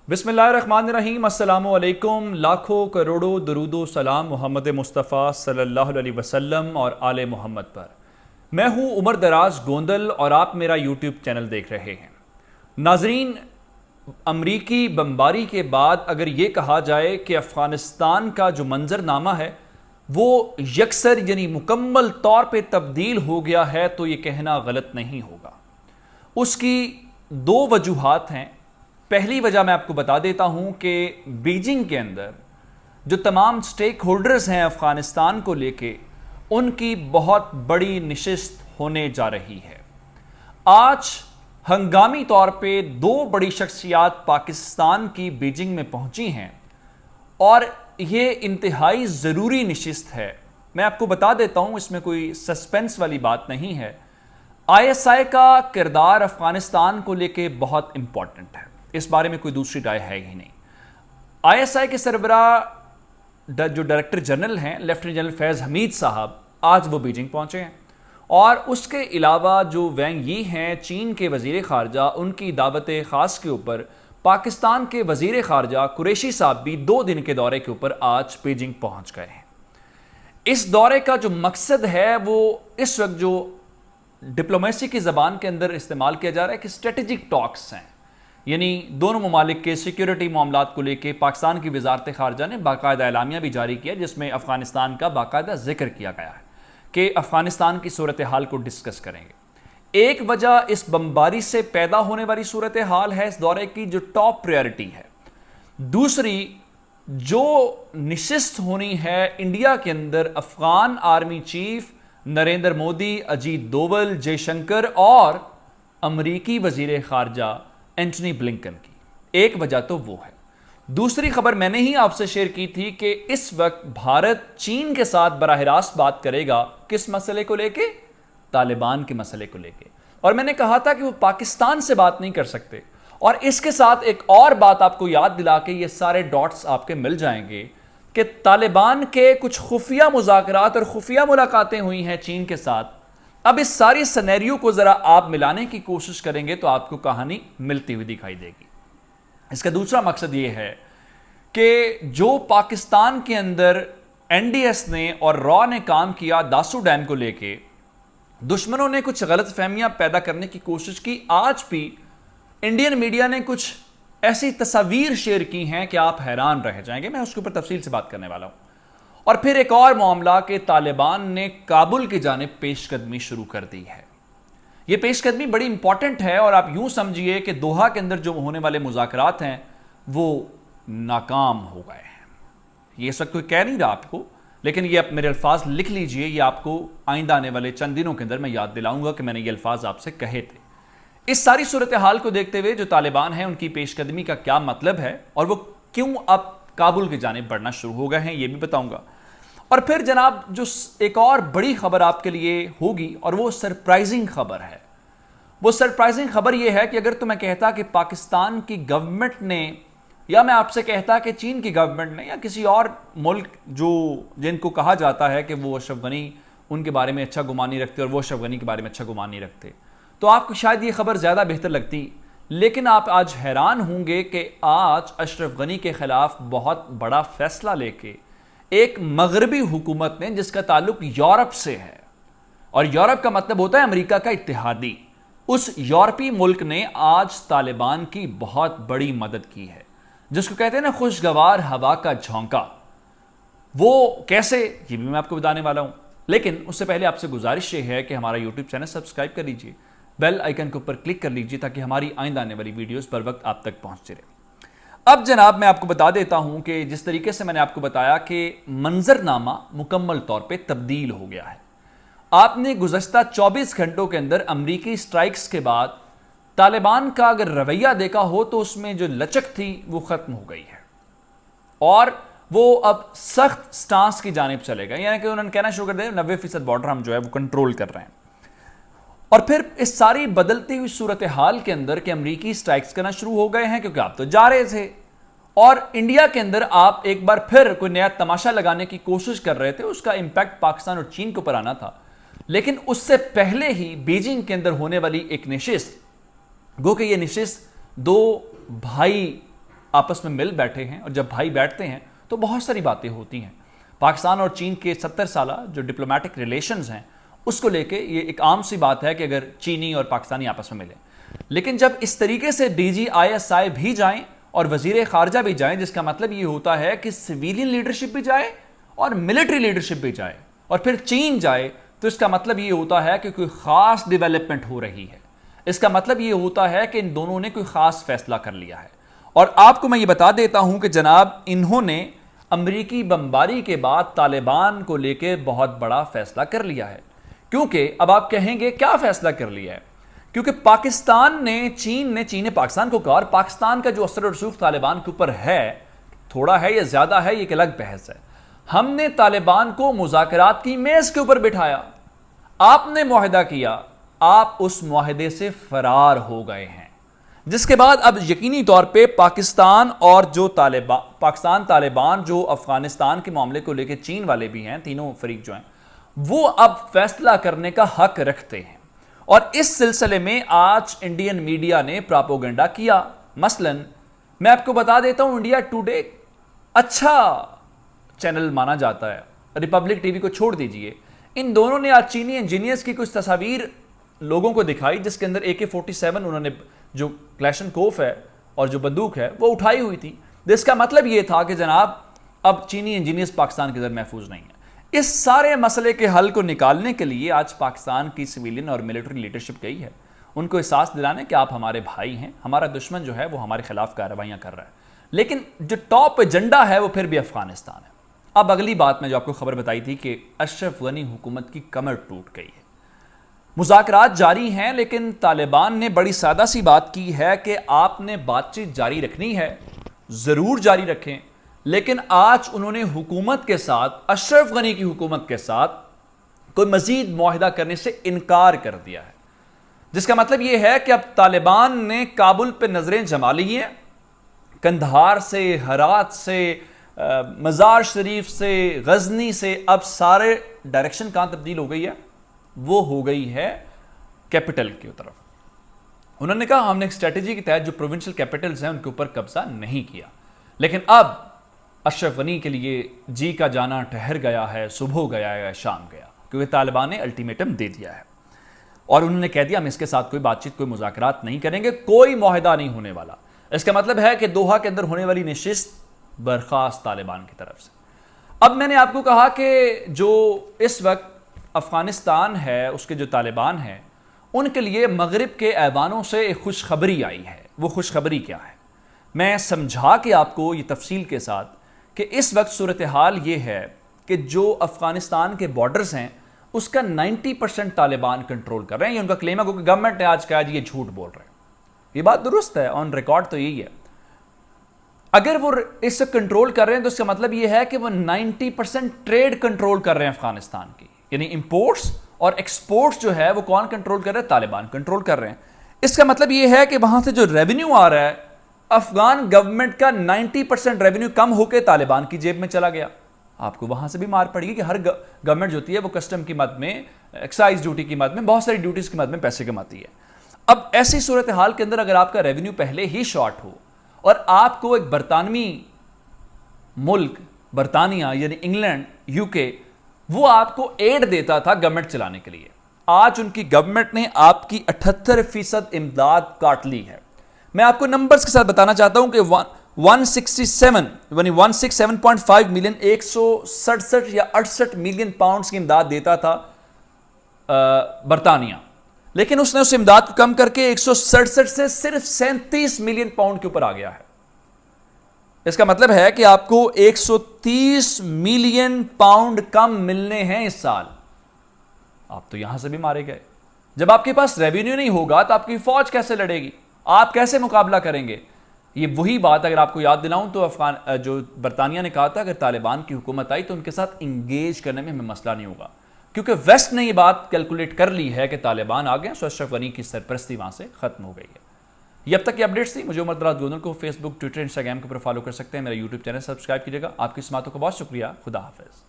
بسم اللہ الرحمن الرحیم۔ السلام علیکم، لاکھوں کروڑوں درود و سلام محمد مصطفیٰ صلی اللہ علیہ وسلم اور آل محمد پر۔ میں ہوں عمر دراز گوندل اور آپ میرا یوٹیوب چینل دیکھ رہے ہیں۔ ناظرین، امریکی بمباری کے بعد اگر یہ کہا جائے کہ افغانستان کا جو منظر نامہ ہے وہ یکسر یعنی مکمل طور پہ تبدیل ہو گیا ہے تو یہ کہنا غلط نہیں ہوگا۔ اس کی دو وجوہات ہیں۔ پہلی وجہ میں آپ کو بتا دیتا ہوں کہ بیجنگ کے اندر جو تمام سٹیک ہولڈرز ہیں افغانستان کو لے کے، ان کی بہت بڑی نشست ہونے جا رہی ہے۔ آج ہنگامی طور پہ دو بڑی شخصیات پاکستان کی بیجنگ میں پہنچی ہیں اور یہ انتہائی ضروری نشست ہے۔ میں آپ کو بتا دیتا ہوں، اس میں کوئی سسپینس والی بات نہیں ہے۔ آئی ایس آئی کا کردار افغانستان کو لے کے بہت امپورٹنٹ ہے، اس بارے میں کوئی دوسری رائے ہے ہی نہیں۔ آئی ایس آئی کے سربراہ جو ڈائریکٹر جنرل ہیں لیفٹیننٹ جنرل فیض حمید صاحب، آج وہ بیجنگ پہنچے ہیں، اور اس کے علاوہ جو وینگ یی ہیں چین کے وزیر خارجہ، ان کی دعوت خاص کے اوپر پاکستان کے وزیر خارجہ قریشی صاحب بھی 2 دن کے دورے کے اوپر آج بیجنگ پہنچ گئے ہیں۔ اس دورے کا جو مقصد ہے وہ اس وقت جو ڈپلومیسی کی زبان کے اندر استعمال کیا جا رہا ہے کہ اسٹریٹجک ٹاکس ہیں، یعنی دونوں ممالک کے سیکیورٹی معاملات کو لے کے پاکستان کی وزارت خارجہ نے باقاعدہ اعلامیہ بھی جاری کیا جس میں افغانستان کا باقاعدہ ذکر کیا گیا ہے کہ افغانستان کی صورتحال کو ڈسکس کریں گے۔ ایک وجہ اس بمباری سے پیدا ہونے والی صورتحال ہے اس دورے کی جو ٹاپ پریورٹی ہے۔ دوسری جو نشست ہونی ہے انڈیا کے اندر افغان آرمی چیف نریندر مودی، اجیت دوول، جے شنکر اور امریکی وزیر خارجہ اینٹنی بلنکن کی، ایک وجہ تو وہ ہے۔ دوسری خبر میں نے ہی آپ سے شیئر کی تھی کہ اس وقت بھارت چین کے ساتھ براہ راست بات کرے گا کس مسئلے کو لے کے؟ طالبان کے مسئلے کو لے کے، اور میں نے کہا تھا کہ وہ پاکستان سے بات نہیں کر سکتے۔ اور اس کے ساتھ ایک اور بات آپ کو یاد دلا کے یہ سارے ڈاٹس آپ کے مل جائیں گے کہ طالبان کے کچھ خفیہ مذاکرات اور خفیہ ملاقاتیں ہوئی ہیں چین کے ساتھ۔ اب اس ساری سینیریو کو ذرا آپ ملانے کی کوشش کریں گے تو آپ کو کہانی ملتی ہوئی دکھائی دے گی۔ اس کا دوسرا مقصد یہ ہے کہ جو پاکستان کے اندر این ڈی ایس نے اور را نے کام کیا داسو ڈیم کو لے کے، دشمنوں نے کچھ غلط فہمیاں پیدا کرنے کی کوشش کی۔ آج بھی انڈین میڈیا نے کچھ ایسی تصاویر شیئر کی ہیں کہ آپ حیران رہ جائیں گے، میں اس کے اوپر تفصیل سے بات کرنے والا ہوں۔ اور پھر ایک اور معاملہ کہ طالبان نے کابل کی جانب پیش قدمی شروع کر دی ہے۔ یہ پیش قدمی بڑی امپورٹنٹ ہے اور آپ یوں سمجھیے کہ دوحہ کے اندر جو ہونے والے مذاکرات ہیں وہ ناکام ہو گئے ہیں۔ یہ اس وقت کوئی کہہ نہیں رہا آپ کو، لیکن یہ آپ میرے الفاظ لکھ لیجئے، یہ آپ کو آئندہ آنے والے چند دنوں کے اندر میں یاد دلاؤں گا کہ میں نے یہ الفاظ آپ سے کہے تھے۔ اس ساری صورتحال کو دیکھتے ہوئے جو طالبان ہیں ان کی پیش قدمی کا کیا مطلب ہے اور وہ کیوں اب کابل کی جانب بڑھنا شروع ہو گئے ہیں یہ بھی بتاؤں گا۔ اور پھر جناب جو ایک اور بڑی خبر آپ کے لیے ہوگی اور وہ سرپرائزنگ خبر ہے، وہ سرپرائزنگ خبر یہ ہے کہ اگر تو میں کہتا کہ پاکستان کی گورنمنٹ نے، یا میں آپ سے کہتا کہ چین کی گورنمنٹ نے، یا کسی اور ملک جو جن کو کہا جاتا ہے کہ وہ اشرف غنی ان کے بارے میں اچھا گمان نہیں رکھتے اور وہ اشرف غنی کے بارے میں اچھا گمان نہیں رکھتے، تو آپ کو شاید یہ خبر زیادہ بہتر لگتی۔ لیکن آپ آج حیران ہوں گے کہ آج اشرف غنی کے خلاف بہت بڑا فیصلہ لے کے ایک مغربی حکومت نے جس کا تعلق یورپ سے ہے، اور یورپ کا مطلب ہوتا ہے امریکہ کا اتحادی، اس یورپی ملک نے آج طالبان کی بہت بڑی مدد کی ہے، جس کو کہتے ہیں نا خوشگوار ہوا کا جھونکا۔ وہ کیسے، یہ بھی میں آپ کو بتانے والا ہوں، لیکن اس سے پہلے آپ سے گزارش یہ ہے کہ ہمارا یوٹیوب چینل سبسکرائب کر لیجئے، بیل آئیکن کے اوپر کلک کر لیجئے تاکہ ہماری آئندہ آنے والی ویڈیوز پر وقت آپ تک پہنچتے رہے۔ اب جناب میں آپ کو بتا دیتا ہوں کہ جس طریقے سے میں نے آپ کو بتایا کہ منظر نامہ مکمل طور پہ تبدیل ہو گیا ہے۔ آپ نے گزشتہ 24 گھنٹوں کے اندر امریکی سٹرائکس کے بعد طالبان کا اگر رویہ دیکھا ہو تو اس میں جو لچک تھی وہ ختم ہو گئی ہے، اور وہ اب سخت سٹانس کی جانب چلے گئے، یعنی کہ انہوں نے کہنا شروع کر دیا 90% بارڈر ہم جو ہے وہ کنٹرول کر رہے ہیں۔ اور پھر اس ساری بدلتی ہوئی صورتحال کے اندر کہ امریکی سٹرائکس کرنا شروع ہو گئے ہیں کیونکہ آپ تو جا رہے تھے، اور انڈیا کے اندر آپ ایک بار پھر کوئی نیا تماشا لگانے کی کوشش کر رہے تھے، اس کا امپیکٹ پاکستان اور چین کو پر آنا تھا۔ لیکن اس سے پہلے ہی بیجنگ کے اندر ہونے والی ایک نشست، گو کہ یہ نشست دو بھائی آپس میں مل بیٹھے ہیں، اور جب بھائی بیٹھتے ہیں تو بہت ساری باتیں ہوتی ہیں۔ پاکستان اور چین کے 70 سالہ جو ڈپلومیٹک ریلیشنز ہیں اس کو لے کے یہ ایک عام سی بات ہے کہ اگر چینی اور پاکستانی آپس میں ملیں، لیکن جب اس طریقے سے DGISI بھی جائیں اور وزیر خارجہ بھی جائیں، جس کا مطلب یہ ہوتا ہے کہ سویلین لیڈرشپ بھی جائے اور ملٹری لیڈرشپ بھی جائے، اور پھر چین جائے، تو اس کا مطلب یہ ہوتا ہے کہ کوئی خاص ڈیولپمنٹ ہو رہی ہے۔ اس کا مطلب یہ ہوتا ہے کہ ان دونوں نے کوئی خاص فیصلہ کر لیا ہے۔ اور آپ کو میں یہ بتا دیتا ہوں کہ جناب انہوں نے امریکی بمباری کے بعد طالبان کو لے کے بہت بڑا فیصلہ کر لیا ہے۔ کیونکہ اب آپ کہیں گے کیا فیصلہ کر لیا ہے؟ کیونکہ چین نے پاکستان کو کہا، اور پاکستان کا جو اثر و رسوخ طالبان کے اوپر ہے، تھوڑا ہے یا زیادہ ہے، یہ ایک الگ بحث ہے۔ ہم نے طالبان کو مذاکرات کی میز کے اوپر بٹھایا، آپ نے معاہدہ کیا، آپ اس معاہدے سے فرار ہو گئے ہیں، جس کے بعد اب یقینی طور پہ پاکستان طالبان جو افغانستان کے معاملے کو لے کے چین والے بھی ہیں، تینوں فریق جو ہیں، وہ اب فیصلہ کرنے کا حق رکھتے ہیں۔ اور اس سلسلے میں آج انڈین میڈیا نے پراپوگنڈا کیا۔ مثلا میں آپ کو بتا دیتا ہوں، انڈیا ٹوڈے اچھا چینل مانا جاتا ہے، ریپبلک ٹی وی کو چھوڑ دیجئے، ان دونوں نے آج چینی انجینئرز کی کچھ تصاویر لوگوں کو دکھائی، جس کے اندر AK-47 انہوں نے جو کلیشن کوف ہے اور جو بندوق ہے وہ اٹھائی ہوئی تھی، جس کا مطلب یہ تھا کہ جناب اب چینی انجینئرز پاکستان کے اندر محفوظ نہیں ہیں۔ اس سارے مسئلے کے حل کو نکالنے کے لیے آج پاکستان کی سویلین اور ملٹری لیڈرشپ گئی ہے، ان کو احساس دلانے کہ آپ ہمارے بھائی ہیں، ہمارا دشمن جو ہے وہ ہمارے خلاف کارروائیاں کر رہا ہے، لیکن جو ٹاپ ایجنڈا ہے وہ پھر بھی افغانستان ہے۔ اب اگلی بات میں جو آپ کو خبر بتائی تھی کہ اشرف غنی حکومت کی کمر ٹوٹ گئی ہے، مذاکرات جاری ہیں، لیکن طالبان نے بڑی سادہ سی بات کی ہے کہ آپ نے بات چیت جاری رکھنی ہے، ضرور جاری رکھیں، لیکن آج انہوں نے حکومت کے ساتھ، اشرف غنی کی حکومت کے ساتھ کوئی مزید معاہدہ کرنے سے انکار کر دیا ہے، جس کا مطلب یہ ہے کہ اب طالبان نے کابل پہ نظریں جما لی ہیں، کندھار سے، ہرات سے، مزار شریف سے، غزنی سے، اب سارے ڈائریکشن کہاں تبدیل ہو گئی ہے؟ وہ ہو گئی ہے کیپٹل کی طرف۔ انہوں نے کہا ہم نے ایک اسٹریٹجی کے تحت جو پروونشل کیپٹلز ہیں ان کے اوپر قبضہ نہیں کیا، لیکن اب اشرف غنی کے لیے جی کا جانا ٹھہر گیا ہے، صبح گیا ہے، شام گیا، کیونکہ طالبان نے الٹیمیٹم دے دیا ہے اور انہوں نے کہہ دیا ہم اس کے ساتھ کوئی بات چیت، کوئی مذاکرات نہیں کریں گے، کوئی معاہدہ نہیں ہونے والا۔ اس کا مطلب ہے کہ دوحہ کے اندر ہونے والی نشست برخاست طالبان کی طرف سے۔ اب میں نے آپ کو کہا کہ جو اس وقت افغانستان ہے، اس کے جو طالبان ہیں، ان کے لیے مغرب کے ایوانوں سے ایک خوشخبری آئی ہے۔ وہ خوشخبری کیا ہے؟ میں سمجھا کہ آپ کو یہ تفصیل کے ساتھ کہ اس وقت صورتحال یہ ہے کہ جو افغانستان کے بارڈرز ہیں اس کا 90% طالبان کنٹرول کر رہے ہیں۔ یہ ان کا کلیم ہے، کیونکہ گورنمنٹ نے آج کہا جی یہ جھوٹ بول رہے ہیں۔ یہ بات درست ہے، آن ریکارڈ تو یہی ہے۔ اگر وہ اس سے کنٹرول کر رہے ہیں تو اس کا مطلب یہ ہے کہ وہ 90% ٹریڈ کنٹرول کر رہے ہیں افغانستان کی، یعنی امپورٹس اور ایکسپورٹس جو ہے وہ کون کنٹرول کر رہے ہیں؟ طالبان کنٹرول کر رہے ہیں۔ اس کا مطلب یہ ہے کہ وہاں سے جو ریونیو آ رہا ہے، افغان گورنمنٹ کا 90% ریونیو کم ہو کے طالبان کی جیب میں چلا گیا۔ آپ کو وہاں سے بھی مار پڑے گی کہ ہر گورنمنٹ جو ہوتی ہے وہ کسٹم کی مد میں، ایکسائز ڈیوٹی کی مد میں، بہت ساری ڈیوٹیز کی مد میں پیسے کماتی ہے۔ اب ایسی صورتحال کے اندر اگر آپ کا ریونیو پہلے ہی شارٹ ہو اور آپ کو ایک برطانوی ملک، برطانیہ یعنی انگلینڈ، UK، وہ آپ کو ایڈ دیتا تھا گورنمنٹ چلانے کے لیے، آج ان کی گورنمنٹ نے آپ کی 78% امداد کاٹ لی ہے۔ میں آپ کو نمبرز کے ساتھ بتانا چاہتا ہوں کہ 167.5 ملین، 167 یا 68 ملین پاؤنڈز کی امداد دیتا تھا برطانیہ، لیکن اس نے اس امداد کو کم کر کے 167 سے صرف 37 ملین پاؤنڈ کے اوپر آ گیا ہے۔ اس کا مطلب ہے کہ آپ کو 130 ملین پاؤنڈ کم ملنے ہیں اس سال۔ آپ تو یہاں سے بھی مارے گئے۔ جب آپ کے پاس ریونیو نہیں ہوگا تو آپ کی فوج کیسے لڑے گی؟ آپ کیسے مقابلہ کریں گے؟ یہ وہی بات اگر آپ کو یاد دلاؤں تو جو برطانیہ نے کہا تھا اگر طالبان کی حکومت آئی تو ان کے ساتھ انگیج کرنے میں ہمیں مسئلہ نہیں ہوگا، کیونکہ ویسٹ نے یہ بات کیلکولیٹ کر لی ہے کہ طالبان آ گئے، سو اشرف غنی کی سرپرستی وہاں سے ختم ہو گئی ہے۔ یہ اب تک کی اپڈیٹس تھی۔ مجھے عمر دراز گوندل کو فیس بک، ٹویٹر، انسٹاگرام کے اوپر فالو کر سکتے ہیں۔ میرا یوٹیوب چینل سبسکرائب کیجیے گا۔ آپ کی سماعتوں کا بہت شکریہ۔ خدا حافظ۔